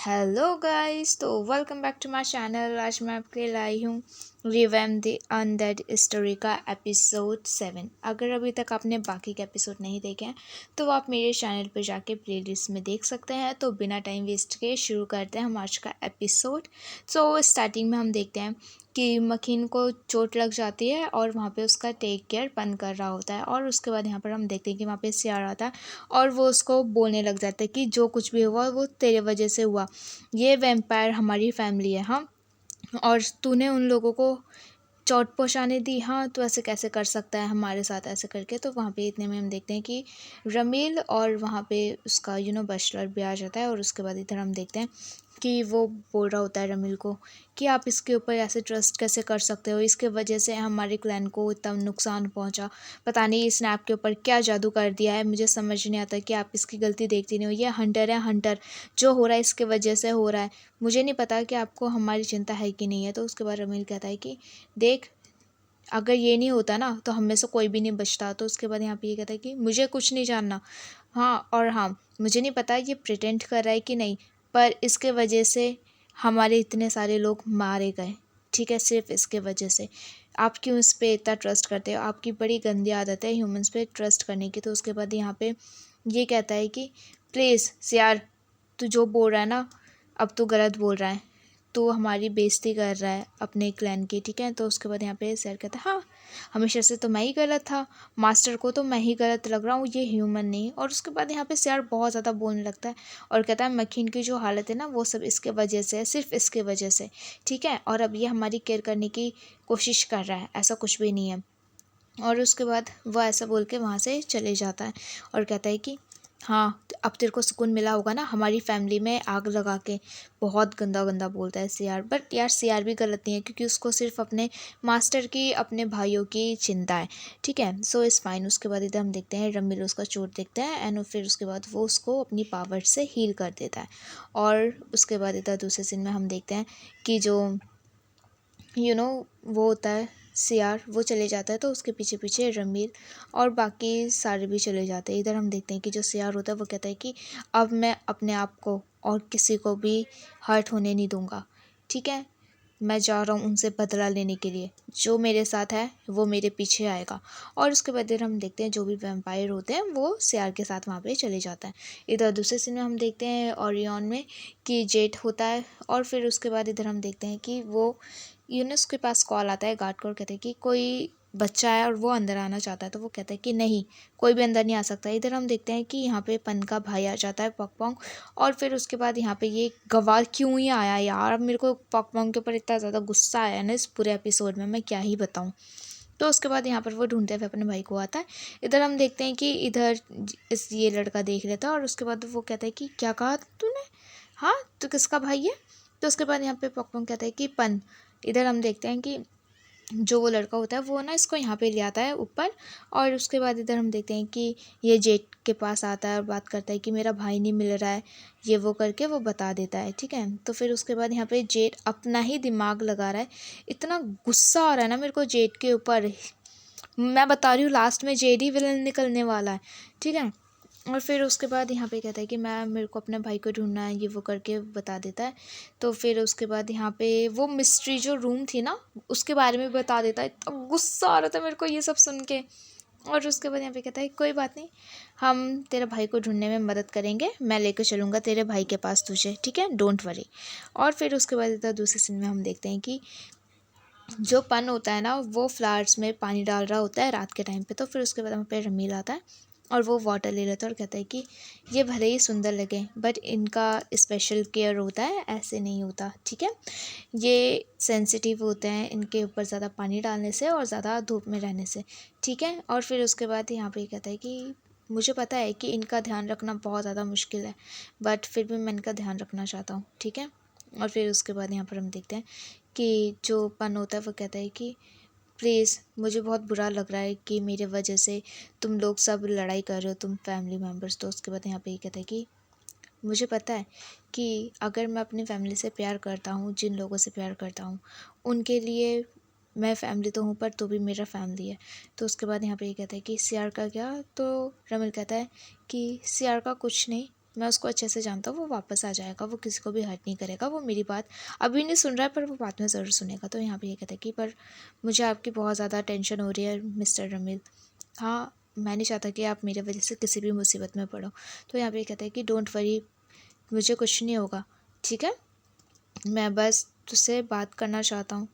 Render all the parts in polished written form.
Hello guys, तो welcome back to my channel. आज मैं आपके लिए लाई हूँ रिवैम्प द अनडेड स्टोरी का एपिसोड 7। अगर अभी तक आपने बाकी के एपिसोड नहीं देखे हैं तो आप मेरे चैनल पर जाके प्लेलिस्ट में देख सकते हैं। तो बिना टाइम वेस्ट के शुरू करते हैं हम आज का एपिसोड। सो स्टार्टिंग में हम देखते हैं कि मखीन को चोट लग जाती है और वहाँ पे उसका टेक केयर पन कर रहा होता है। और उसके बाद यहाँ पर हम देखते हैं कि वहाँ पे सियार आता है और वो उसको बोलने लग जाता है कि जो कुछ भी हुआ वो तेरे वजह से हुआ, ये वैम्पायर हमारी फैमिली है। हाँ, और तूने उन लोगों को चोट पहुँचाने दी। हाँ, तो ऐसे कैसे कर सकता है हमारे साथ ऐसे करके। तो वहाँ पे इतने में हम देखते हैं कि रमील और वहाँ पे उसका बचलर भी आ जाता है। और उसके बाद इधर हम देखते हैं कि वो बोल रहा होता है रमील को कि आप इसके ऊपर ऐसे ट्रस्ट कैसे कर सकते हो, इसके वजह से हमारे क्लैन को इतना नुकसान पहुंचा। पता नहीं इसने आपके ऊपर क्या जादू कर दिया है, मुझे समझ नहीं आता कि आप इसकी गलती देखती नहीं हो। ये हंटर है, हंटर जो हो रहा है इसके वजह से हो रहा है। मुझे नहीं पता कि आपको हमारी चिंता है कि नहीं है। तो उसके बाद रमील कहता है कि देख, अगर ये नहीं होता ना तो हम में से कोई भी नहीं बचता। तो उसके बाद यहाँ पे ये कहता है कि मुझे कुछ नहीं जानना। हाँ, और हाँ, मुझे नहीं पता ये प्रिटेंड कर रहा है कि नहीं, पर इसके वजह से हमारे इतने सारे लोग मारे गए। ठीक है, सिर्फ इसके वजह से। आप क्यों इस पर इतना ट्रस्ट करते हो? आपकी बड़ी गंदी आदत है ह्यूमंस पे ट्रस्ट करने की। तो उसके बाद यहाँ पे ये कहता है कि प्लीज़ सियार, तू जो बोल रहा है ना, अब तू गलत बोल रहा है, तो हमारी बेइज्जती कर रहा है अपने क्लैन की। ठीक है, तो उसके बाद यहाँ पे सर कहता है हाँ, हमेशा से तो मैं ही गलत था, मास्टर को तो मैं ही गलत लग रहा हूँ, ये ह्यूमन नहीं। और उसके बाद यहाँ पे सर बहुत ज़्यादा बोलने लगता है और कहता है मखीन की जो हालत है ना वो सब इसके वजह से है, सिर्फ इसके वजह से। ठीक है, और अब ये हमारी केयर करने की कोशिश कर रहा है, ऐसा कुछ भी नहीं है। और उसके बाद वह ऐसा बोल के वहाँ से चले जाता है और कहता है कि हाँ, अब तेरे को सुकून मिला होगा ना हमारी फैमिली में आग लगा के। बहुत गंदा गंदा बोलता है सियार, बट यार सियार भी गलत नहीं है क्योंकि उसको सिर्फ अपने मास्टर की, अपने भाइयों की चिंता है। ठीक है, सो इज़ फाइन। उसके बाद इधर हम देखते हैं रमील उसका चोट देखता है एंड फिर उसके बाद वो उसको अपनी पावर से हील कर देता है। और उसके बाद इधर दूसरे सीन में हम देखते हैं कि जो वो होता है सियार, वो चले जाता है तो उसके पीछे पीछे रमील और बाकी सारे भी चले जाते हैं। इधर हम देखते हैं कि जो सियार होता है वो कहता है कि अब मैं अपने आप को और किसी को भी हर्ट होने नहीं दूंगा। ठीक है, मैं जा रहा हूँ उनसे बदला लेने के लिए, जो मेरे साथ है वो मेरे पीछे आएगा। और उसके बाद इधर हम देखते हैं जो भी वैम्पायर होते हैं वो सियार के साथ वहाँ पे चले जाता है। इधर दूसरे सीन में हम देखते हैं ओरियन में कि जेट होता है। और फिर उसके बाद इधर हम देखते हैं कि वो यूनुस के पास कॉल आता है गार्ड को और कहते हैं कि कोई बच्चा है और वो अंदर आना चाहता है। तो वो कहता है कि नहीं, कोई भी अंदर नहीं आ सकता। इधर हम देखते हैं कि यहाँ पे पन का भाई आ जाता है, पॉकपॉन्ग। और फिर उसके बाद यहाँ पे ये गवाह क्यों ही आया यार, अब मेरे को पॉकपॉन्ग के ऊपर इतना ज़्यादा गुस्सा आया ना इस पूरे एपिसोड में, मैं क्या ही बताऊँ। तो उसके बाद यहाँ पर वो ढूंढते हुए अपने भाई को आता है। इधर हम देखते हैं कि इधर इस ये लड़का देख लेता है और उसके बाद वो कहता है कि क्या कहा तूने? हाँ, तो किसका भाई है? तो उसके बाद यहाँ पे पॉकपॉन्ग कहता है कि पन। इधर हम देखते हैं कि जो वो लड़का होता है वो ना इसको यहाँ पे ले आता है ऊपर। और उसके बाद इधर हम देखते हैं कि ये जेट के पास आता है और बात करता है कि मेरा भाई नहीं मिल रहा है, ये वो करके वो बता देता है। ठीक है, तो फिर उसके बाद यहाँ पे जेट अपना ही दिमाग लगा रहा है। इतना गुस्सा आ रहा है ना मेरे को जेट के ऊपर, मैं बता रही हूँ लास्ट में जेड ही विलन निकलने वाला है। ठीक है, और फिर उसके बाद यहाँ पे कहता है कि मैं मेरे को अपने भाई को ढूंढना है, ये वो करके बता देता है। तो फिर उसके बाद यहाँ पे वो मिस्ट्री जो रूम थी ना उसके बारे में बता देता है। इतना गुस्सा आ रहा था मेरे को ये सब सुन के। और उसके बाद यहाँ पे कहता है कोई बात नहीं, हम तेरे भाई को ढूंढने में मदद करेंगे, मैं लेकर चलूँगा तेरे भाई के पास तुझे। ठीक है, डोंट वरी। और फिर उसके बाद इधर दूसरे सीन में हम देखते हैं कि जो पन होता है ना वो फ्लावर्स में पानी डाल रहा होता है रात के टाइम पे। तो फिर उसके बाद वहाँ पे रमील आता है और वो वाटर ले लेता है और कहता है कि ये भले ही सुंदर लगे बट इनका स्पेशल केयर होता है, ऐसे नहीं होता। ठीक है, ये सेंसिटिव होते हैं इनके ऊपर ज़्यादा पानी डालने से और ज़्यादा धूप में रहने से। ठीक है, और फिर उसके बाद यहाँ पे कहता है कि मुझे पता है कि इनका ध्यान रखना बहुत ज़्यादा मुश्किल है, बट फिर भी मैं इनका ध्यान रखना चाहता हूँ। ठीक है, और फिर उसके बाद यहाँ पर हम देखते हैं कि जो पन होता है वो कहता है कि प्लीज़, मुझे बहुत बुरा लग रहा है कि मेरे वजह से तुम लोग सब लड़ाई कर रहे हो, तुम फैमिली मेम्बर्स। तो उसके बाद यहाँ पे ये कहता है कि मुझे पता है कि अगर मैं अपनी फैमिली से प्यार करता हूँ, जिन लोगों से प्यार करता हूँ उनके लिए मैं फैमिली तो हूँ पर तो भी मेरा फैमिली है। तो उसके बाद यहाँ पे ये कहता है कि सियार का क्या? तो रमिल कहता है कि सियार का कुछ नहीं, मैं उसको अच्छे से जानता हूँ, वो वापस आ जाएगा, वो किसी को भी हर्ट नहीं करेगा, वो मेरी बात अभी नहीं सुन रहा है पर वो बाद में ज़रूर सुनेगा। तो यहाँ पे ये कहता है कि पर मुझे आपकी बहुत ज़्यादा टेंशन हो रही है मिस्टर रमील। हाँ, मैं नहीं चाहता कि आप मेरे वजह से किसी भी मुसीबत में पड़ो। तो यहाँ पे ये कहता है कि डोंट वरी, मुझे कुछ नहीं होगा, ठीक है, मैं बस तुझसे बात करना चाहता हूँ,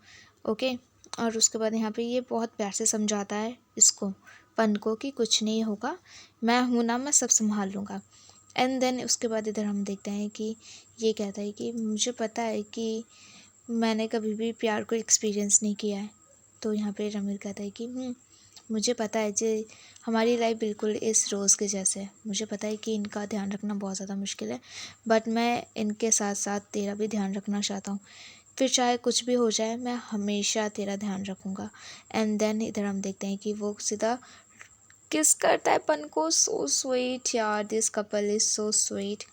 ओके। और उसके बाद यहाँ पे ये बहुत प्यार से समझाता है इसको, पन को, कि कुछ नहीं होगा, मैं हूँ ना, मैं सब संभाल लूँगा। एंड देन उसके बाद इधर हम देखते हैं कि ये कहता है कि मुझे पता है कि मैंने कभी भी प्यार को एक्सपीरियंस नहीं किया है। तो यहाँ पे रमील कहता है कि मुझे पता है जी, हमारी लाइफ बिल्कुल इस रोज़ के जैसे है, मुझे पता है कि इनका ध्यान रखना बहुत ज़्यादा मुश्किल है, बट मैं इनके साथ साथ तेरा भी ध्यान रखना चाहता हूँ, फिर चाहे कुछ भी हो जाए मैं हमेशा तेरा ध्यान रखूँगा। एंड देन इधर हम देखते हैं कि वो सीधा किस करता है पन को। सो स्वीट यार, this couple is so sweet.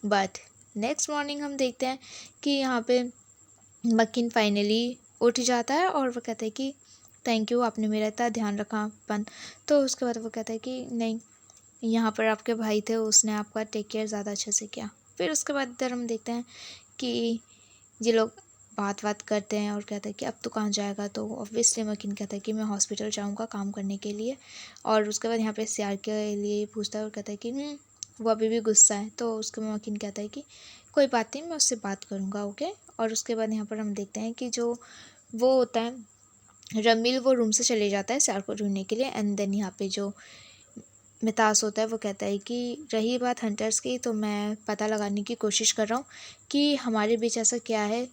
But next morning हम देखते हैं कि यहाँ पे मक्खिन फाइनली उठ जाता है और वो कहता है कि थैंक यू, आपने मेरा इतना ध्यान रखा पन। तो उसके बाद वो कहता है कि नहीं, यहाँ पर आपके भाई थे, उसने आपका टेक केयर ज़्यादा अच्छे से किया। फिर उसके बाद इधर हम देखते हैं कि ये लोग बात करते हैं और कहते हैं कि अब तो कहाँ जाएगा। तो ऑब्वियसली मकीन कहता है कि मैं हॉस्पिटल जाऊँगा काम करने के लिए। और उसके बाद यहाँ पे सीआर के लिए पूछता है और कहता है कि वो अभी भी गुस्सा है। तो उसके बाद मकीन कहता है कि कोई बात नहीं, मैं उससे बात करूँगा, ओके। और उसके बाद यहाँ पर हम देखते हैं कि जो वो होता है रमील, वो रूम से चले जाता है सीआर को ढूंढने के लिए। एंड देन यहाँ पे जो मितास होता है वो कहता है कि रही बात हंटर्स की, तो मैं पता लगाने की कोशिश कर रहा हूँ कि हमारे बीच ऐसा क्या है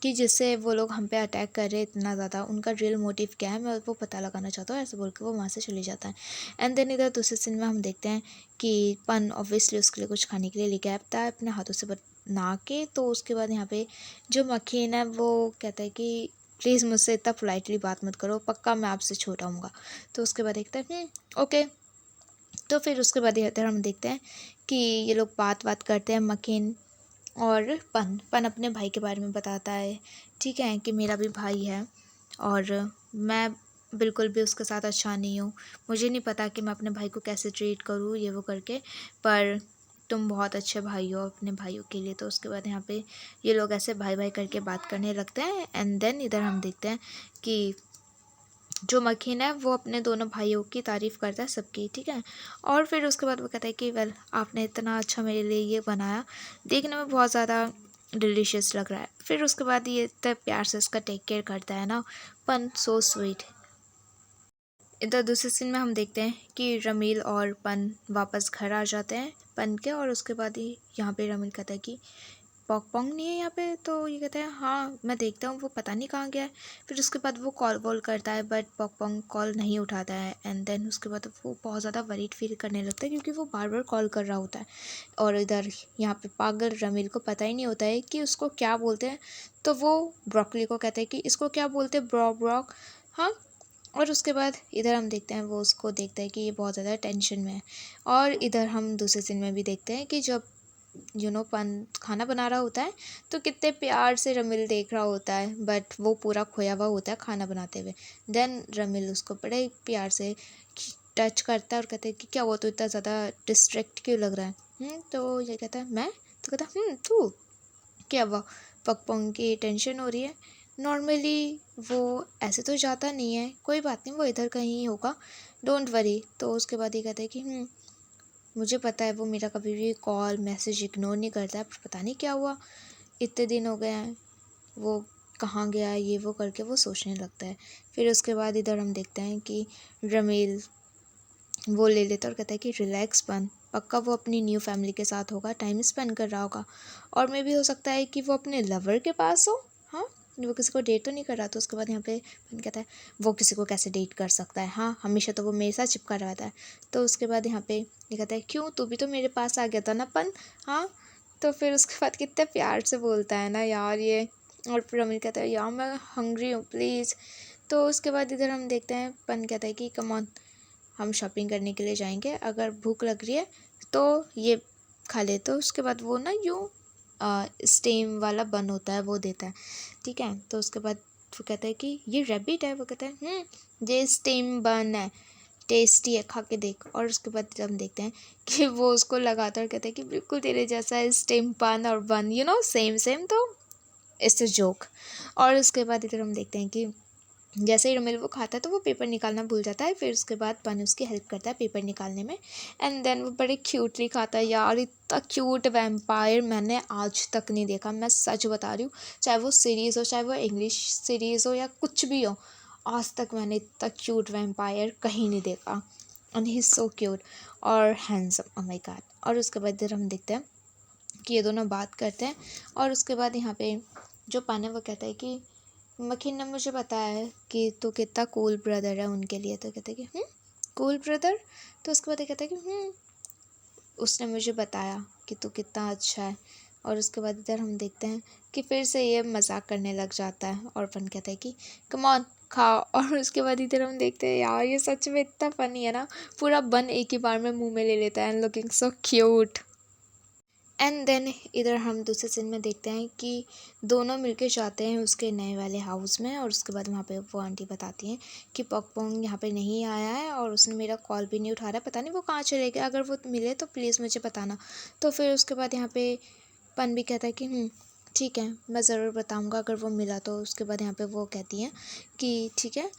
कि जिससे वो लोग हम पे अटैक कर रहे हैं इतना ज़्यादा, उनका रियल मोटिव क्या है, मैं वो पता लगाना चाहता हूँ। ऐसे बोल के वो वहाँ से चले जाता है। एंड देन इधर दूसरे सीन में हम देखते हैं कि पन ऑब्वियसली उसके लिए कुछ खाने के लिए लेके आता है अपने हाथों से बना के। तो उसके बाद यहाँ पे जो मक्खीन है वो कहता है कि प्लीज़ मुझसे इतना पोलाइटली बात मत करो, पक्का मैं आपसे छोटा हूँगा। तो उसके बाद देखते हैं ओके। तो फिर उसके बाद इधर हम देखते हैं कि ये लोग बात करते हैं, मकीन और पन अपने भाई के बारे में बताता है, ठीक है, कि मेरा भी भाई है और मैं बिल्कुल भी उसके साथ अच्छा नहीं हूँ, मुझे नहीं पता कि मैं अपने भाई को कैसे ट्रीट करूँ ये वो करके, पर तुम बहुत अच्छे भाई हो अपने भाइयों के लिए। तो उसके बाद यहाँ पे ये लोग ऐसे भाई भाई करके बात करने लगते हैं। एंड देन इधर हम देखते हैं कि जो मकीन है वो अपने दोनों भाइयों की तारीफ़ करता है सबकी, ठीक है। और फिर उसके बाद वो कहता है कि वेल, आपने इतना अच्छा मेरे लिए ये बनाया, देखने में बहुत ज़्यादा डिलीशियस लग रहा है। फिर उसके बाद ये इतना प्यार से उसका टेक केयर करता है ना, पन सो स्वीट। इधर दूसरे सीन में हम देखते हैं कि रमील और पन वापस घर आ जाते हैं पन के। और उसके बाद ही यहाँ पे रमील कहता है कि पॉक पोंग नहीं है यहाँ पे। तो ये कहता है हाँ मैं देखता हूँ, वो पता नहीं कहाँ गया है। फिर उसके बाद वो कॉल वॉल करता है बट पॉक पोंग कॉल नहीं उठाता है। एंड देन उसके बाद वो बहुत ज़्यादा वरीड फील करने लगता है क्योंकि वो बार बार कॉल कर रहा होता है। और इधर यहाँ पे पागल रमील को पता ही नहीं होता है कि उसको क्या बोलते हैं। तो वो ब्रोकली को कहते हैं कि इसको क्या बोलते हैं, ब्रॉक। हाँ। और उसके बाद इधर हम देखते हैं वो उसको देखता है कि ये बहुत ज़्यादा टेंशन में है। और इधर हम दूसरे सीन में भी देखते हैं कि जब पन खाना बना रहा होता है तो कितने प्यार से रमील देख रहा होता है, बट वो पूरा खोया हुआ होता है खाना बनाते हुए। देन रमील उसको बड़े प्यार से टच करता है और कहता है कि क्या हुआ, तो इतना ज़्यादा डिस्ट्रैक्ट क्यों लग रहा है। तो ये कहता है मैं, तो कहता तू क्या हुआ, पकपोंग की टेंशन हो रही है। नॉर्मली वो ऐसे तो जाता नहीं है, कोई बात नहीं, वो इधर कहीं होगा, डोंट वरी। तो उसके बाद ये कहता है कि मुझे पता है वो मेरा कभी भी कॉल मैसेज इग्नोर नहीं करता है, पर पता नहीं क्या हुआ, इतने दिन हो गए हैं, वो कहाँ गया है, ये वो करके वो सोचने लगता है। फिर उसके बाद इधर हम देखते हैं कि रमील वो ले लेता और कहता है कि रिलैक्स बन, पक्का वो अपनी न्यू फैमिली के साथ होगा, टाइम स्पेंड कर रहा होगा। और मे भी हो सकता है कि वो अपने लवर के पास हो। हाँ, वो किसी को डेट तो नहीं कर रहा। तो उसके बाद यहाँ पे पन कहता है वो किसी को कैसे डेट कर सकता है, हाँ हमेशा तो वो मेरे साथ चिपका रहता है। तो उसके बाद यहाँ पे ये कहता है क्यों, तू भी तो मेरे पास आ गया था ना पन। हाँ। तो फिर उसके बाद कितने प्यार से बोलता है ना यार ये। और फिर अमीर कहता है यार मैं हंग्री हूँ प्लीज़। तो उसके बाद इधर हम देखते हैं पन कहता है कि कम ऑन, हम शॉपिंग करने के लिए जाएंगे, अगर भूख लग रही है तो ये खा ले। तो उसके बाद वो ना यूँ स्टेम वाला बन होता है वो देता है, ठीक है। तो उसके बाद वो कहता है कि ये रैबिट है, वो कहता है ये स्टेम बन है, टेस्टी है, खा के देख। और उसके बाद हम देखते हैं कि वो उसको लगाता है और कहते हैं कि बिल्कुल तेरे जैसा है स्टेम पन और बन, सेम सेम। तो इट्स अ जोक। और उसके बाद इधर हम देखते हैं कि जैसे ही रमिल वो खाता है तो वो पेपर निकालना भूल जाता है। फिर उसके बाद पन उसकी हेल्प करता है पेपर निकालने में, एंड देन वो बड़े क्यूटली खाता है। यार इतना क्यूट वैम्पायर मैंने आज तक नहीं देखा, मैं सच बता रही हूँ। चाहे वो सीरीज़ हो, चाहे वो इंग्लिश सीरीज़ हो या कुछ भी हो, आज तक मैंने इतना क्यूट वैम्पायर कहीं नहीं देखा। And he is so cute और हैंडसम, ओह माय गॉड। और उसके बाद इधर हम देखते हैं कि ये दोनों बात करते हैं। और उसके बाद यहाँ पे जो पन है वो कहता है कि मक्खी ने मुझे बताया है कि तू कितना कूल ब्रदर है उनके लिए। तो कहते हैं कि कूल ब्रदर। तो उसके बाद ये कहता है कि उसने मुझे बताया कि तू कितना अच्छा है। और उसके बाद इधर हम देखते हैं कि फिर से ये मजाक करने लग जाता है और पन कहता है कि कम ऑन खाओ। और उसके बाद इधर हम देखते हैं, यार ये सच में इतना फनी है ना, पूरा बन एक ही बार में मुंह में ले लेता है and looking so cute. And then इधर हम दूसरे सीन में देखते हैं कि दोनों मिलके जाते हैं उसके नए वाले हाउस में। और उसके बाद वहाँ पे वो आंटी बताती हैं कि पॉकपोंग यहाँ पे नहीं आया है और उसने मेरा कॉल भी नहीं उठा रहा है, पता नहीं वो कहाँ चले गए, अगर वो मिले तो प्लीज़ मुझे बताना। तो फिर उसके बाद यहाँ पे पन भी कहता है कि ठीक है, मैं ज़रूर बताऊँगा अगर वो मिला तो। उसके बाद यहाँ पे वो कहती हैं कि ठीक है,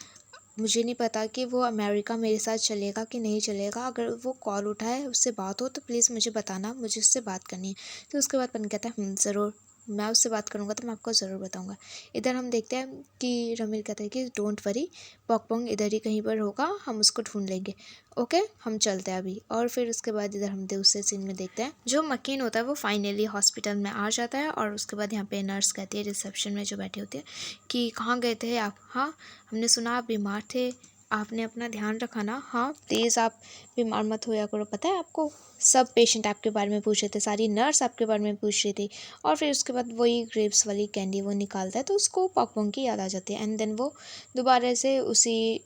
मुझे नहीं पता कि वो अमेरिका मेरे साथ चलेगा कि नहीं चलेगा, अगर वो कॉल उठाए उससे बात हो तो प्लीज़ मुझे बताना, मुझे उससे बात करनी है। तो उसके बाद पन कहता है ज़रूर, मैं उससे बात करूँगा तो मैं आपको ज़रूर बताऊँगा। इधर हम देखते हैं कि रमील कहता है कि डोंट वरी, पॉकपोंग इधर ही कहीं पर होगा, हम उसको ढूंढ लेंगे। ओके, हम चलते हैं अभी। और फिर उसके बाद इधर हम दूसरे सीन में देखते हैं जो मकीन होता है वो फाइनली हॉस्पिटल में आ जाता है। और उसके बाद यहाँ पे नर्स कहती है रिसेप्शन में जो बैठे होते हैं कि कहाँ गए थे आप, हाँ हमने सुना आप बीमार थे, आपने अपना ध्यान रखा ना, हाँ प्लीज़ आप बीमार मत होया करो। पता है आपको, सब पेशेंट आपके बारे में पूछ रहे थे, सारी नर्स आपके बारे में पूछ रही थी। और फिर उसके बाद वही ग्रेप्स वाली कैंडी वो निकालता है तो उसको पॉकपोंग की याद आ जाती है। एंड देन वो दोबारा से उसी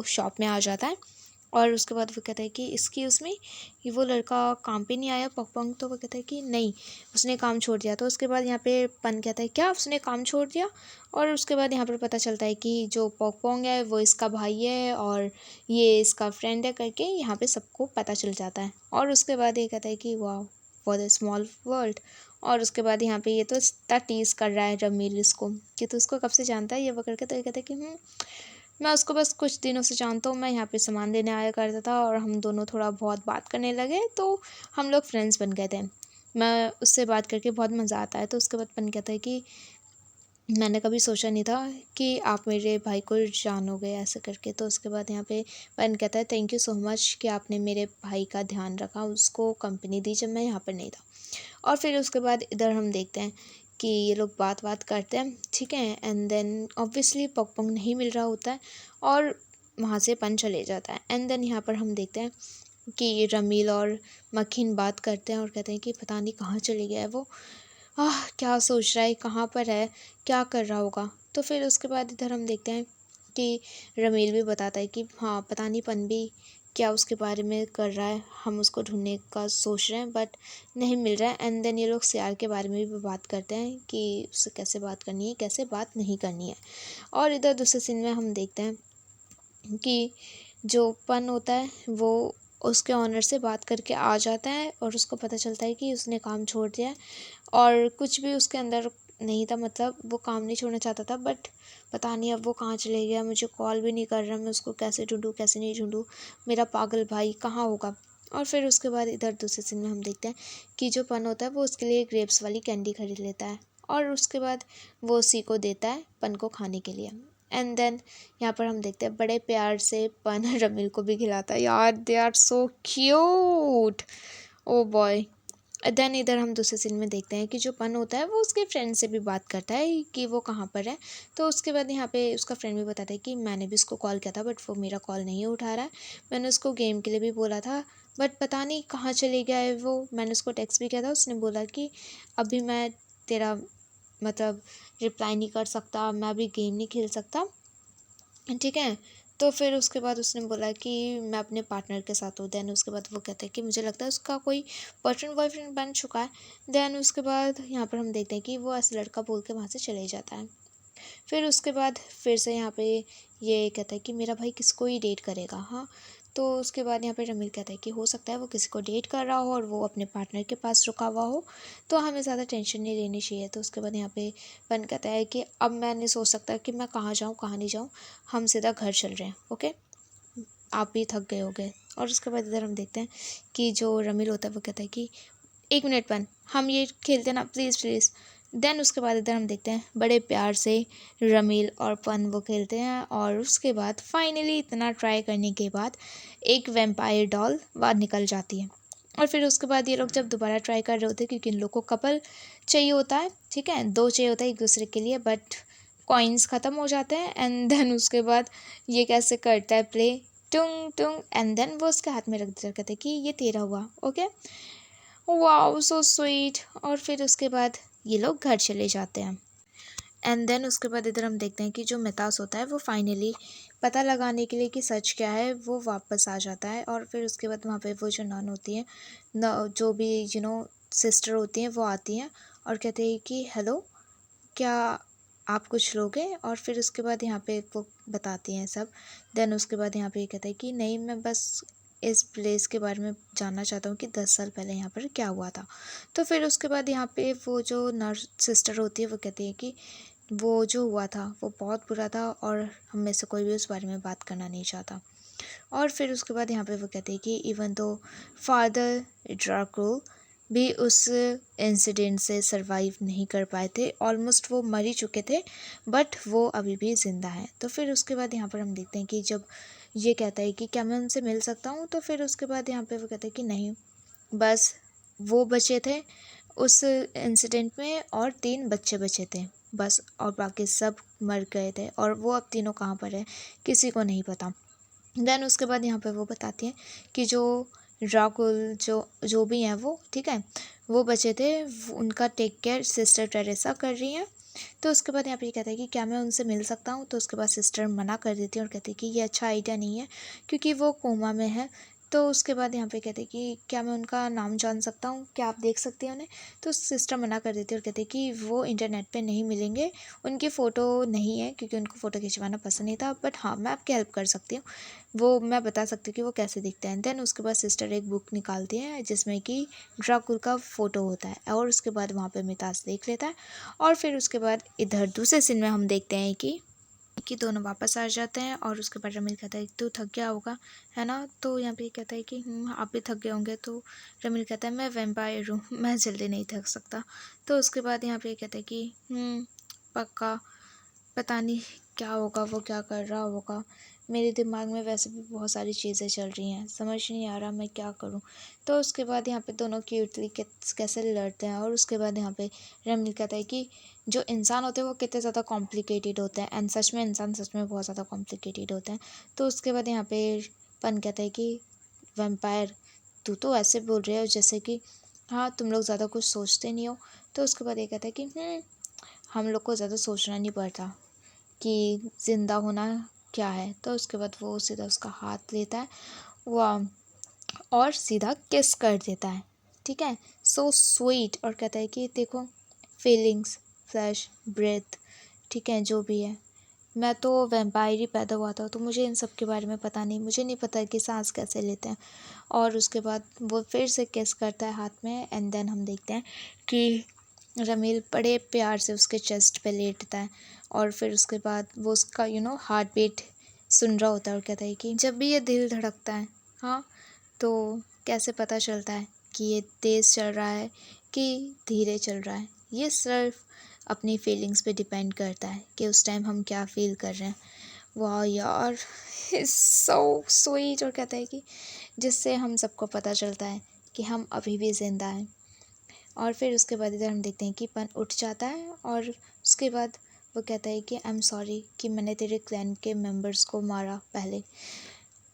शॉप में आ जाता है। और उसके बाद वो कहता है कि एक्सक्यूज़ मी, ये वो लड़का काम पे नहीं आया पॉकपोंग। तो वो कहता है कि नहीं, उसने काम छोड़ दिया। तो उसके बाद यहाँ पे पन कहता है क्या उसने काम छोड़ दिया। और उसके बाद यहाँ पर पता चलता है कि जो पॉकपोंग है वो इसका भाई है और ये इसका फ्रेंड है करके यहाँ पे सबको पता चल जाता है। और उसके बाद ये कहता है कि वाह फॉर द स्मॉल वर्ल्ड। और उसके बाद यहाँ पे ये तो इतना टीज़ कर रहा है रमील इसको कि तो उसको कब से जानता है ये वो करके। तो ये कहता है कि मैं उसको बस कुछ दिनों से जानता हूँ, मैं यहाँ पे सामान लेने आया करता था और हम दोनों थोड़ा बहुत बात करने लगे तो हम लोग फ्रेंड्स बन गए थे, मैं उससे बात करके बहुत मज़ा आता है। तो उसके बाद पन कहता है कि मैंने कभी सोचा नहीं था कि आप मेरे भाई को जानोगे ऐसे करके। तो उसके बाद यहाँ पे पन कहता है थैंक यू सो मच कि आपने मेरे भाई का ध्यान रखा, उसको कंपनी दी जब मैं यहाँ पर नहीं था। और फिर उसके बाद इधर हम देखते हैं कि ये लोग बात करते हैं, ठीक है। एंड देन ऑब्वियसली पॉकपोंग नहीं मिल रहा होता है और वहाँ से पन चले जाता है। एंड देन यहाँ पर हम देखते हैं कि रमील और मक्खिन बात करते हैं और कहते हैं कि पता नहीं कहाँ चले गया है वो, क्या सोच रहा है, कहाँ पर है, क्या कर रहा होगा। तो फिर उसके बाद इधर हम देखते हैं कि रमील भी बताता है कि हाँ पता नहीं पन भी क्या उसके बारे में कर रहा है, हम उसको ढूंढने का सोच रहे हैं बट नहीं मिल रहा है। एंड देन ये लोग सियार के बारे में भी बात करते हैं कि उससे कैसे बात करनी है, कैसे बात नहीं करनी है। और इधर दूसरे सीन में हम देखते हैं कि जो पन होता है वो उसके ऑनर से बात करके आ जाता है और उसको पता चलता है कि उसने काम छोड़ दिया है और कुछ भी उसके अंदर नहीं था, मतलब वो काम नहीं छोड़ना चाहता था बट पता नहीं अब वो कहाँ चले गया, मुझे कॉल भी नहीं कर रहा, मैं उसको कैसे ढूंढूं कैसे नहीं ढूंढूं, मेरा पागल भाई कहाँ होगा। और फिर उसके बाद इधर दूसरे सीन में हम देखते हैं कि जो पन होता है वो उसके लिए ग्रेप्स वाली कैंडी खरीद लेता है और उसके बाद वो उसी को देता है पन को खाने के लिए। एंड देन यहाँ पर हम देखते हैं बड़े प्यार से पन रमील को भी खिलाता है। यार they are so cute, oh boy. Then इधर हम दूसरे सीन में देखते हैं कि जो पन होता है वो उसके फ्रेंड से भी बात करता है कि वो कहाँ पर है। तो उसके बाद यहाँ पे उसका फ्रेंड भी बताता है कि मैंने भी उसको कॉल किया था बट वो मेरा कॉल नहीं उठा रहा है, मैंने उसको गेम के लिए भी बोला था बट पता नहीं कहाँ चले गया है वो, मैंने उसको टेक्स्ट भी किया था, उसने बोला कि अभी मैं तेरा मतलब रिप्लाई नहीं कर सकता, मैं अभी गेम नहीं खेल सकता, ठीक है। तो फिर उसके बाद उसने बोला कि मैं अपने पार्टनर के साथ हूँ। देन उसके बाद वो कहता है कि मुझे लगता है उसका कोई बॉयफ्रेंड बन चुका है। देन उसके बाद यहाँ पर हम देखते हैं कि वो ऐसा लड़का बोल के वहाँ से चले जाता है। फिर उसके बाद फिर से यहाँ पे ये कहता है कि मेरा भाई किसको ही डेट करेगा, हाँ तो उसके बाद यहाँ पे रमील कहता है कि हो सकता है वो किसी को डेट कर रहा हो और वो अपने पार्टनर के पास रुका हुआ हो, तो हमें ज़्यादा टेंशन नहीं लेनी चाहिए। तो उसके बाद यहाँ पे पन कहता है कि अब मैं नहीं सोच सकता कि मैं कहाँ जाऊँ कहाँ नहीं जाऊँ, हम सीधा घर चल रहे हैं, ओके, आप भी थक गए होगे। और उसके बाद इधर हम देखते हैं कि जो रमील होता है वो कहता है कि 1 मिनट पन, हम ये खेलते हैं ना, प्लीज़ प्लीज़। देन उसके बाद इधर हम देखते हैं बड़े प्यार से रमील और पन वो खेलते हैं, और उसके बाद फाइनली इतना ट्राई करने के बाद एक वैम्पायर डॉल बाहर निकल जाती है। और फिर उसके बाद ये लोग जब दोबारा ट्राई कर रहे होते हैं, क्योंकि इन लोग को कपल चाहिए होता है, ठीक है, 2 चाहिए होता है एक दूसरे के लिए, बट कॉइन्स ख़त्म हो जाते हैं। एंड देन उसके बाद ये कैसे करता है play, Tung Tung, and then वो उसके हाथ में रख देता है, कहते हैं कि ये तेरा हुआ, ओके, वाओ सो स्वीट। और फिर उसके बाद ये लोग घर चले जाते हैं। एंड देन उसके बाद इधर हम देखते हैं कि जो मितास होता है वो फाइनली पता लगाने के लिए कि सच क्या है वो वापस आ जाता है। और फिर उसके बाद वहाँ पे वो जो नन होती है न, जो भी सिस्टर होती हैं वो आती हैं और कहते हैं कि हेलो, क्या आप कुछ लोगे? और फिर उसके बाद यहाँ पे वो बताती हैं सब। देन उसके बाद यहाँ पे ये कहता है कि नहीं, मैं बस इस प्लेस के बारे में जानना चाहता हूँ कि 10 साल पहले यहाँ पर क्या हुआ था। तो फिर उसके बाद यहाँ पे वो जो नर्स सिस्टर होती है वो कहती है कि वो जो हुआ था वो बहुत बुरा था और हम में से कोई भी उस बारे में बात करना नहीं चाहता। और फिर उसके बाद यहाँ पे वो कहते हैं कि इवन दो फादर ड्राकुल भी उस इंसिडेंट से सरवाइव नहीं कर पाए थे, ऑलमोस्ट वो मर ही चुके थे, बट वो अभी भी ज़िंदा हैं। तो फिर उसके बाद यहाँ पर हम देखते हैं कि जब ये कहता है कि क्या मैं उनसे मिल सकता हूँ, तो फिर उसके बाद यहाँ पे वो कहते हैं कि नहीं, बस वो बचे थे उस इंसिडेंट में और 3 बच्चे बचे थे बस, और बाकी सब मर गए थे, और वो अब तीनों कहाँ पर है किसी को नहीं पता। देन उसके बाद यहाँ पे वो बताती हैं कि जो ड्राकुल जो जो भी हैं वो, ठीक है, वो बचे थे, उनका टेक केयर सिस्टर टेरेसा कर रही हैं। तो उसके बाद यहाँ पे ये कहता है कि क्या मैं उनसे मिल सकता हूँ, तो उसके बाद सिस्टर मना कर देती है और कहती है कि ये अच्छा आइडिया नहीं है क्योंकि वो कोमा में है। तो उसके बाद यहाँ पे कहते हैं कि क्या मैं उनका नाम जान सकता हूँ, क्या आप देख सकती हैं उन्हें? तो सिस्टर मना कर देती है और कहती है कि वो इंटरनेट पे नहीं मिलेंगे, उनकी फ़ोटो नहीं है क्योंकि उनको फ़ोटो खिंचवाना पसंद नहीं था, बट हाँ मैं आपकी हेल्प कर सकती हूँ, वो मैं बता सकती हूँ कि वो कैसे दिखते हैं। देन उसके बाद सिस्टर एक बुक निकालती है जिसमें कि ड्राकुल का फ़ोटो होता है, और उसके बाद वहाँ पे मितास देख लेता है। और फिर उसके बाद इधर दूसरे सीन में हम देखते हैं कि दोनों वापस आ जाते हैं, और उसके बाद रमील कहता है तू थक गया होगा, है ना? तो यहाँ पे कहता है कि आप भी थक गए होंगे। तो रमील कहता है मैं वैम्पायर हूँ, मैं जल्दी नहीं थक सकता। तो उसके बाद यहाँ पे कहता है कि पक्का, पता नहीं क्या होगा, वो क्या कर रहा होगा, मेरे दिमाग में वैसे भी बहुत सारी चीज़ें चल रही हैं, समझ नहीं आ रहा मैं क्या करूं। तो उसके बाद यहाँ पे दोनों क्यूटली कैसे लड़ते हैं, और उसके बाद यहाँ पे रमील कहता है कि जो इंसान होते हैं वो कितने ज़्यादा कॉम्प्लिकेटेड होते हैं, एंड सच में इंसान सच में बहुत ज़्यादा कॉम्प्लिकेटेड होते हैं। तो उसके बाद यहाँ पे पन कहता है कि वैम्पायर, तू तो ऐसे बोल रहे हो जैसे कि हाँ तुम लोग ज़्यादा कुछ सोचते नहीं हो। तो उसके बाद ये कहता है कि हम लोग को ज़्यादा सोचना नहीं पड़ता कि ज़िंदा होना क्या है। तो उसके बाद वो सीधा उसका हाथ लेता है वो, और सीधा किस कर देता है, ठीक है, सो स्वीट। और कहता है कि देखो, फीलिंग्स, फ्लैश, ब्रेथ, ठीक है, जो भी है, मैं तो वैम्पायर ही पैदा हुआ था, तो मुझे इन सब के बारे में पता नहीं, मुझे नहीं पता कि सांस कैसे लेते हैं। और उसके बाद वो फिर से किस करता है हाथ में, एंड देन हम देखते हैं कि रमील बड़े प्यार से उसके चेस्ट पे लेटता है, और फिर उसके बाद वो उसका हार्ट बीट सुन रहा होता है, और कहता है कि जब भी ये दिल धड़कता है, हाँ, तो कैसे पता चलता है कि ये तेज़ चल रहा है कि धीरे चल रहा है, ये सिर्फ अपनी फीलिंग्स पे डिपेंड करता है कि उस टाइम हम क्या फील कर रहे हैं। वाह यार, इट्स सो स्वीट। और कहता है कि जिससे हम सबको पता चलता है कि हम अभी भी ज़िंदा हैं। और फिर उसके बाद इधर हम देखते हैं कि पन उठ जाता है, और उसके बाद वो कहता है कि आई एम सॉरी कि मैंने तेरे क्लैन के मेंबर्स को मारा पहले,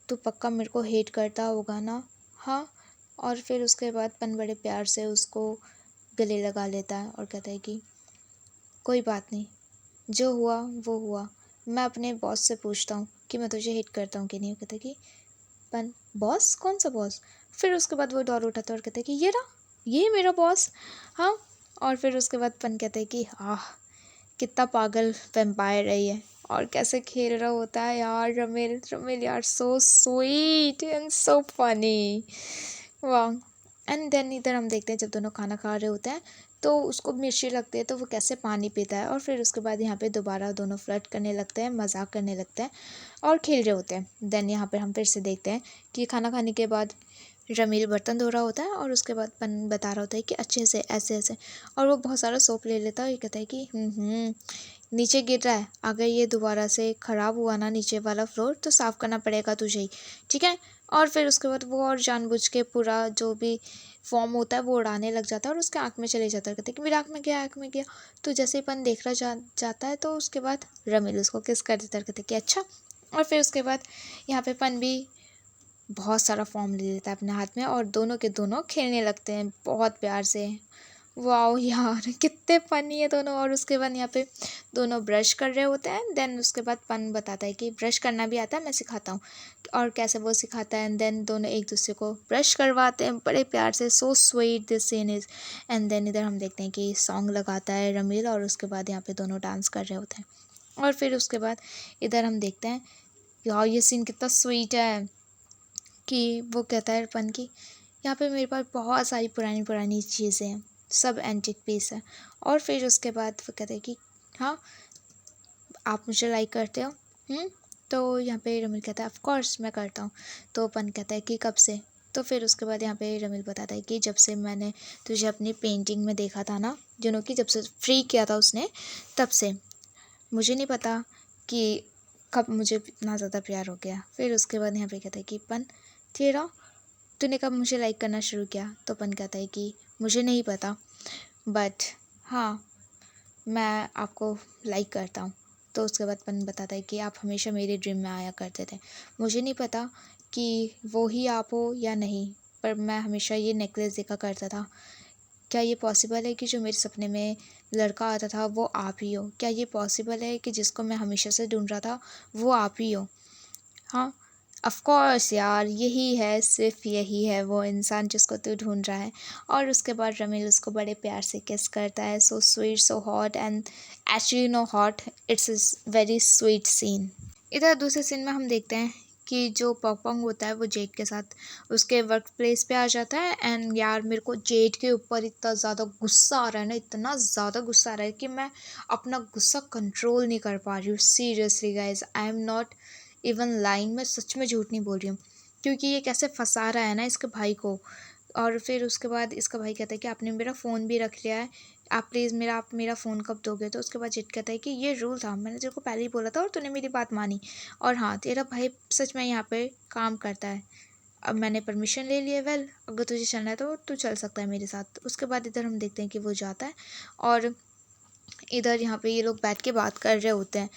तू पक्का मेरे को हेट करता होगा ना? हाँ। और फिर उसके बाद पन बड़े प्यार से उसको गले लगा लेता है और कहता है कि कोई बात नहीं, जो हुआ वो हुआ, मैं अपने बॉस से पूछता हूँ कि मैं तुझे हेट करता हूँ कि नहीं। वो कहता है कि पन, बॉस? कौन सा बॉस? फिर उसके बाद वो डॉल उठाता है और कहता है कि ये रहा, ये मेरा बॉस, हाँ। और फिर उसके बाद पन कहता है कि आह, कितना पागल वैम्पायर है ये, और कैसे खेल रहा होता है यार रमिल। रमिल यार so sweet and so funny, वाह। एंड देन इधर हम देखते हैं जब दोनों खाना खा रहे होते हैं तो उसको मिर्ची लगती है तो वो कैसे पानी पीता है, और फिर उसके बाद यहाँ पे दोबारा दोनों फ्लर्ट करने लगते हैं, मजाक करने लगते हैं और खेल रहे होते हैं। देन यहाँ पे हम फिर से देखते हैं कि खाना खाने के बाद रमील बर्तन धो रहा होता है और उसके बाद पन बता रहा होता है कि अच्छे से ऐसे ऐसे, और वो बहुत सारा सोप ले लेता है और ये कहता है कि नीचे गिर रहा है, अगर ये दोबारा से ख़राब हुआ ना नीचे वाला फ्लोर तो साफ़ करना पड़ेगा तुझे ही, ठीक है। और फिर उसके बाद वो और जानबूझ के पूरा जो भी फॉर्म होता है वो उड़ाने लग जाता है और उसके आँख में चले जाता है, कहते हैं कि मेरे आँख में गया, आँख में गया। तो जैसे ही पन देख रहा जाता है तो उसके बाद रमील उसको किस कर देता है, कहते हैं कि अच्छा। और फिर उसके बाद यहाँ पे पन भी बहुत सारा फॉर्म ले लेता है अपने हाथ में और दोनों के दोनों खेलने लगते हैं बहुत प्यार से। वाओ यार कितने फनी है दोनों। और उसके बाद यहाँ पे दोनों ब्रश कर रहे होते हैं। देन उसके बाद पन बताता है कि ब्रश करना भी आता है, मैं सिखाता हूँ, और कैसे वो सिखाता है। एंड देन दोनों एक दूसरे को ब्रश करवाते हैं बड़े प्यार से। So sweet this scene is. And then इधर हम देखते हैं कि सॉन्ग लगाता है रमील और उसके बाद यहाँ पे दोनों डांस कर रहे होते हैं। और फिर उसके बाद इधर हम देखते हैं यार ये सीन कितना स्वीट है कि वो कहता है पन की यहाँ पे मेरे पास बहुत सारी पुरानी पुरानी चीज़ें हैं, सब एंटिक पीस है। और फिर उसके बाद वो कहते हैं कि हाँ आप मुझे लाइक करते हो। तो यहाँ पे रमील कहता है ऑफ कोर्स मैं करता हूँ। तो पन कहता है कि कब से। तो फिर उसके बाद यहाँ पे रमील बताता है कि जब से मैंने तुझे अपनी पेंटिंग में देखा था ना, कि जब से फ्री किया था उसने, तब से मुझे नहीं पता कि कब मुझे इतना ज़्यादा प्यार हो गया। फिर उसके बाद यहाँ पे कहता है कि पन तूने कब मुझे लाइक करना शुरू किया। तो पन कहता है कि मुझे नहीं पता, बट हाँ मैं आपको लाइक करता हूँ। तो उसके बाद पन बताता है कि आप हमेशा मेरे ड्रीम में आया करते थे, मुझे नहीं पता कि वो ही आप हो या नहीं, पर मैं हमेशा ये नेकलेस देखा करता था। क्या ये पॉसिबल है कि जो मेरे सपने में लड़का आता था वो आप ही हो। क्या ये पॉसिबल है कि जिसको मैं हमेशा से ढूंढ रहा था वो आप ही हो। हाँ ऑफ कोर्स यार यही है, सिर्फ यही है वो इंसान जिसको तू ढूंढ रहा है। और उसके बाद रमील उसको बड़े प्यार से किस करता है। So sweet so hot and actually no hot, it's is very sweet scene. इधर दूसरे सीन में हम देखते हैं कि जो पॉपंग होता है वो जेड के साथ उसके वर्क प्लेस पे आ जाता है। एंड यार मेरे को जेड के ऊपर इतना ज़्यादा गुस्सा आ रहा है ना, इतना ज़्यादा गुस्सा आ रहा है कि मैं अपना गुस्सा कंट्रोल नहीं कर पा रही हूँ। Seriously guys I am not even lying, मैं सच में झूठ नहीं बोल रही हूँ, क्योंकि ये कैसे फंसा रहा है ना इसके भाई को। और फिर उसके बाद इसका भाई कहता है कि आपने मेरा फ़ोन भी रख लिया है, आप मेरा फ़ोन कब दोगे। तो उसके बाद जिद कहता है कि ये रूल था, मैंने तेरे को पहले ही बोला था और तूने मेरी बात मानी। और हाँ तेरा भाई सच में यहाँ पे काम करता है, अब मैंने परमिशन ले ली है। वेल अगर तुझे चलना है तो तू चल सकता है मेरे साथ। उसके बाद इधर हम देखते हैं कि वो जाता है और इधर यहाँ पे ये लोग बैठ के बात कर रहे होते हैं,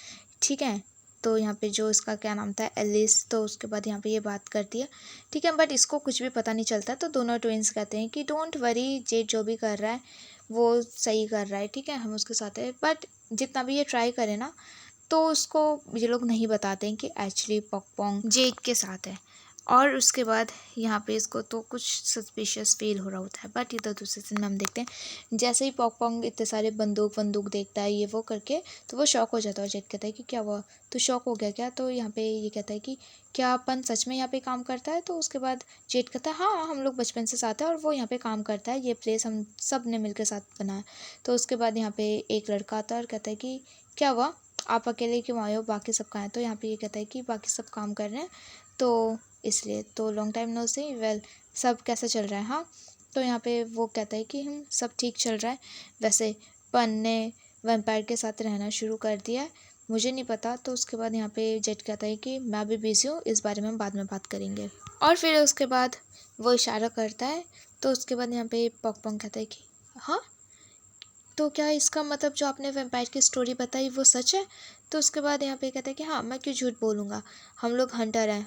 ठीक है। तो यहाँ पे जो इसका क्या नाम था एलिस, तो उसके बाद यहाँ पे ये बात करती है, ठीक है, बट इसको कुछ भी पता नहीं चलता। तो दोनों ट्विंस कहते हैं कि डोंट वरी, जेड जो भी कर रहा है वो सही कर रहा है, ठीक है, हम उसके साथ है। बट जितना भी ये ट्राई करे ना तो उसको ये लोग नहीं बताते हैं कि एक्चुअली पॉकपोंग जेड के साथ है। और उसके बाद यहाँ पे इसको तो कुछ सस्पिशियस फील हो रहा होता है। बट इधर दूसरे सीन में हम देखते हैं जैसे ही पॉकपोंग इतने सारे बंदूक देखता है ये वो करके, तो वो शॉक हो जाता है। और जेड कहता है कि क्या हुआ, तो शॉक हो गया क्या। तो यहाँ पे ये कहता है कि क्या अपन सच में यहाँ पे काम करता है। तो उसके बाद जेड कहता है हाँ हम लोग बचपन से साथ हैं और वो यहाँ पे काम करता है, ये प्लेस हम सब ने मिलकर साथ बनाया। तो उसके बाद यहाँ पे एक लड़का आता है और कहता है कि क्या हुआ, आप अकेले क्यों आए हो, बाकी सब कहाँ हैं। तो यहाँ पे ये कहता है कि बाकी सब काम कर रहे हैं तो इसलिए। तो लॉन्ग टाइम नो सी, वेल सब कैसा चल रहा है। हाँ तो यहाँ पे वो कहता है कि हम सब ठीक चल रहा है, वैसे पन ने वैम्पायर के साथ रहना शुरू कर दिया है, मुझे नहीं पता। तो उसके बाद यहाँ पे जेट कहता है कि मैं भी बिज़ी हूँ, इस बारे में हम बाद में बात करेंगे। और फिर उसके बाद वो इशारा करता है। तो उसके बाद यहाँ पे पॉकपोंग कहता है कि हाँ तो क्या इसका मतलब जो आपने वैम्पायर की स्टोरी बताई वो सच है। तो उसके बाद यहाँ पे कहता है कि हाँ मैं क्यों झूठ बोलूँगा, हम लोग हंटर हैं,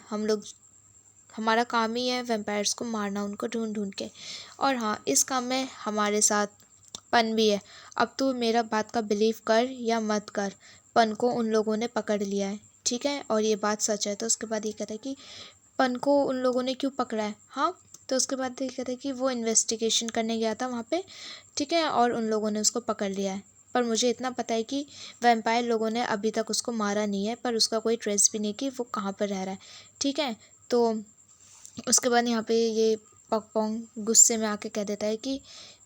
हमारा काम ही है वैम्पायर्स को मारना, उनको ढूंढ ढूंढ के। और हाँ इस काम में हमारे साथ पन भी है। अब तू मेरा बात का बिलीव कर या मत कर, पन को उन लोगों ने पकड़ लिया है, ठीक है, और ये बात सच है। तो उसके बाद ये कहता है कि पन को उन लोगों ने क्यों पकड़ा है। हाँ तो उसके बाद ये कहता है कि वो इन्वेस्टिगेशन करने गया था वहाँ पे, ठीक है, और उन लोगों ने उसको पकड़ लिया है। पर मुझे इतना पता है कि वैम्पायर लोगों ने अभी तक उसको मारा नहीं है, पर उसका कोई ट्रेस भी नहीं कि वो कहाँ पर रह रहा है, ठीक है। तो उसके बाद यहाँ पे ये पॉकपोंग गुस्से में आके कह देता है कि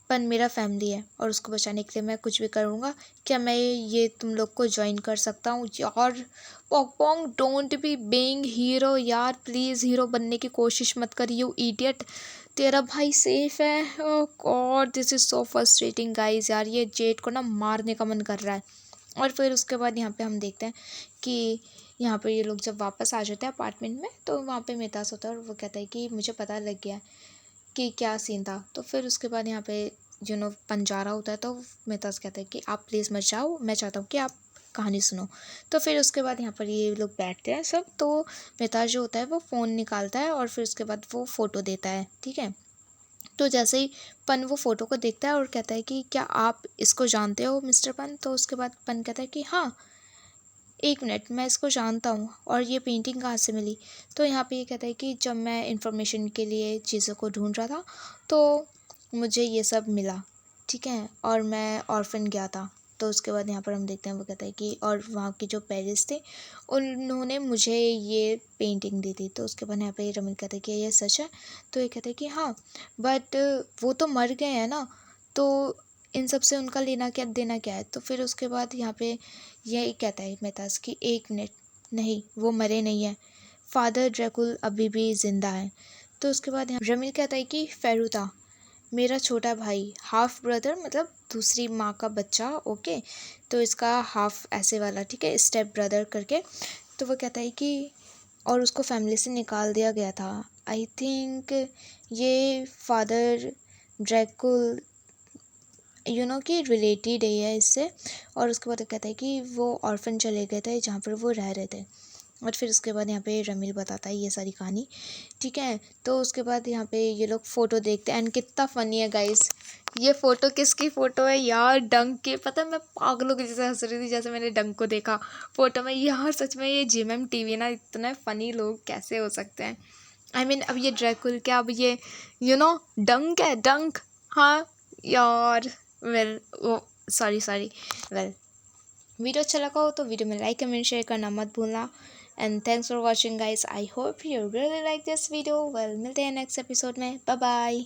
पन मेरा फैमिली है और उसको बचाने के लिए मैं कुछ भी करूँगा, क्या मैं ये तुम लोग को ज्वाइन कर सकता हूँ? यार पॉकपोंग, डोंट बी बीइंग हीरो यार, प्लीज़ हीरो बनने की कोशिश मत कर यू इडियट, तेरा भाई सेफ है। Oh god, this is so frustrating guys, यार ये जेड को ना मारने का मन कर रहा है। और फिर उसके बाद यहाँ पे हम देखते हैं कि यहाँ पर ये लोग जब वापस आ जाते हैं अपार्टमेंट में, तो वहाँ पे मेहताज होता है और वो कहता है कि मुझे पता लग गया कि क्या सीन था। तो फिर उसके बाद यहाँ पे पंजारा होता है, तो मेहताज कहता है कि आप प्लीज़ मत जाओ, मैं चाहता हूँ कि आप कहानी सुनो। तो फिर उसके बाद यहाँ पर ये लोग बैठते हैं सब, तो मेहताज जो होता है वो फ़ोन निकालता है और फिर उसके बाद वो फ़ोटो देता है, ठीक है। तो जैसे ही पन वो फ़ोटो को देखता है और कहता है कि क्या आप इसको जानते हो मिस्टर पन? तो उसके बाद पन कहता है कि हाँ, एक मिनट, मैं इसको जानता हूँ, और ये पेंटिंग कहाँ से मिली? तो यहाँ पे ये कहता है कि जब मैं इन्फॉर्मेशन के लिए चीज़ों को ढूंढ रहा था, तो मुझे ये सब मिला, ठीक है, और मैं ऑर्फन गया था। तो उसके बाद यहाँ पर हम देखते हैं वो कहता है कि और वहाँ के जो पेरेंट्स थे उन्होंने मुझे ये पेंटिंग दी थी। तो उसके बाद यहाँ पे रमिल कहता है कि ये सच है? तो ये कहता है कि हाँ, बट वो तो मर गए हैं ना, तो इन सब से उनका लेना क्या देना क्या है? तो फिर उसके बाद यहाँ पे यही कहता है मेहताज कि एक मिनट, नहीं वो मरे नहीं हैं, फादर ड्रैकुल अभी भी ज़िंदा है। तो उसके बाद यहाँ रमील कहता है कि फेरुता मेरा छोटा भाई, हाफ ब्रदर, मतलब दूसरी माँ का बच्चा, ओके, तो इसका हाफ ऐसे वाला, ठीक है, स्टेप ब्रदर करके। तो वो कहता है कि और उसको फैमिली से निकाल दिया गया था, आई थिंक ये फादर ड्रैकुल कि रिलेटेड ही है इससे। और उसके बाद कहता है कि वो ऑर्फन चले गए थे जहाँ पर वो रह रहे थे। और फिर उसके बाद यहाँ पे रमील बताता है ये सारी कहानी, ठीक है। तो उसके बाद यहाँ पे ये लोग फ़ोटो देखते हैं एंड कितना फ़नी है गाइस, ये फ़ोटो किसकी फ़ोटो है यार? डंक के। पता है मैं पागलों की जैसे हंस रही थी जैसे मैंने डंक को देखा फ़ोटो में यार। सच में ये जिमएम टीवी ना, इतना फ़नी लोग कैसे हो सकते हैं? आई मीन अब ये ड्रैकुल क्या, अब ये डंक है, डंक। हाँ यार, वेल वो सॉरी वेल, वीडियो अच्छा लगा हो तो वीडियो में लाइक कमेंट शेयर करना मत भूलना। And thanks for watching guys, I hope you really like this video. Well मिलते हैं नेक्स्ट एपिसोड में, बाय बाय।